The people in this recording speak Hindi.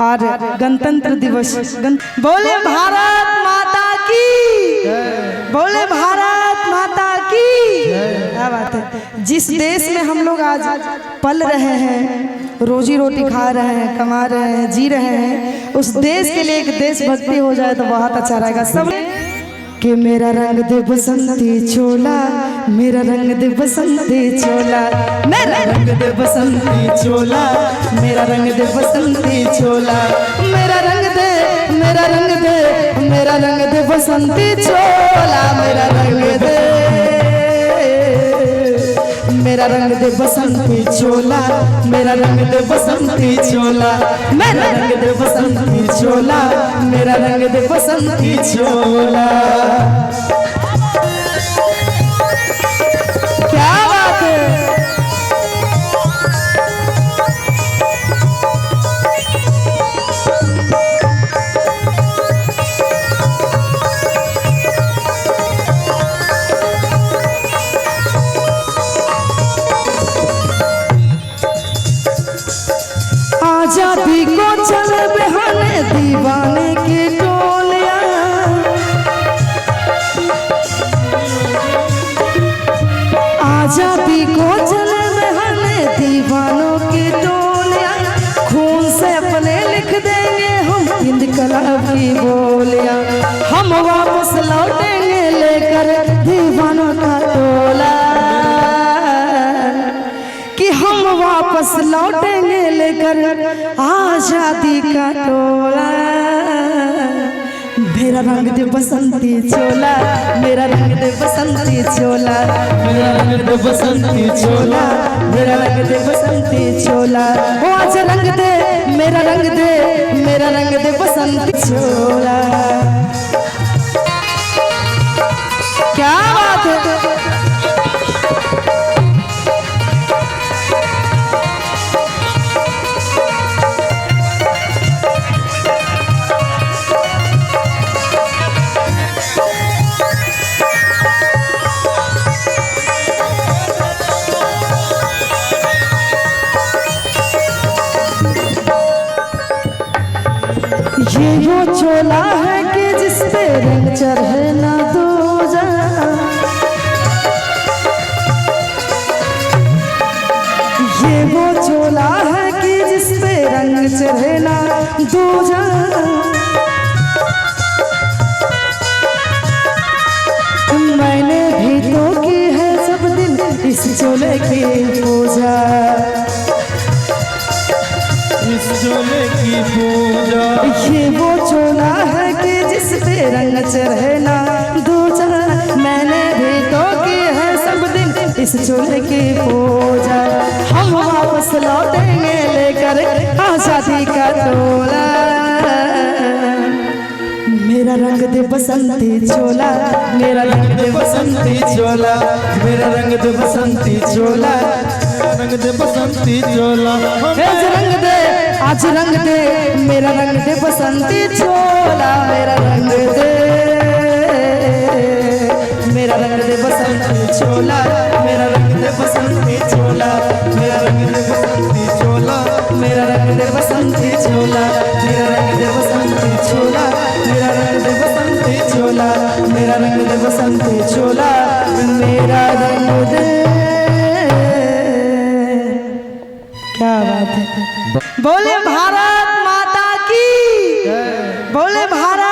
और गणतंत्र दिवस बोले भारत माता की, बोले भारत माता की। क्या बात है। जिस देश में हम लोग आज पल रहे हैं, रोजी रोटी खा रहे हैं, कमा रहे हैं, जी रहे हैं, उस देश के लिए एक देशभक्ति हो जाए तो बहुत अच्छा रहेगा। सब कि मेरा रंग दे बसंती चोला, मेरा रंग दे बसंती चोला, मेरा रंग दे बसंती चोला, मेरा रंग दे बसंती चोला, मेरा रंग दे, मेरा रंग दे, मेरा रंग दे बसंती चोला, मेरा रंग दे, मेरा रंग दे बसंती चोला, मेरा रंग दे बसंती चोला, मेरा रंग दे बसंती चोला, मेरा रंग दे बसंती चोला। क्या बात है। आजादी को चल बहाने दीवाने की टोलियां, आजादी को चल बहाने दीवानों की टोलियां, खून से अपने लिख देंगे हम इनकलाब की बोलियां, हम वापस लौटेंगे लेकर दीवानों का टोला, कि हम वापस लौटेंगे लेकर आजादी का टोला। मेरा रंग दे बसंती चोला, मेरा रंग दे बसंती चोला, मेरा रंग दे बसंती चोला, मेरा रंग दे बसंती चोला। ओ आज रंग दे, मेरा रंग दे, मेरा रंग दे बसंती चोला। क्या बात है। ये वो चोला है कि जिस पे रंग चढ़े ना दूजा, ये वो चोला है कि जिस पे रंग चढ़े ना दूजा। मैंने भी तो की है सब दिन इस चोले की पूजा, इस चोले की पूजा। ये वो चोला है कि जिस पे रंग चढ़े ना दूजा, मैंने भी तो की है सब दिन इस चोले की पूजा। हम वापस लौटेंगे लेकर आजादी का टोला, मेरा रंग दे बसंती चोला, मेरा रंग दे बसंती चोला, मेरा रंग दे बसंती चोला, रंग दे बसंती चोला। आज रंग दे, आज रंग दे, मेरा रंग दे बसंती चोला, मेरा रंग दे, मेरा रंग दे बसंती चोला, मेरा रंग दे बसंती चोला, मेरा रंग दे बसंती चोला, मेरा रंग दे बसंती चोला, मेरा रंग दे बसंती चोला, मेरा रंग दे बसंती चोला, मेरा रंग दे बसंती चोला, मेरा रंग दे। क्या बात है। बोले भारत माता की, बोले भारत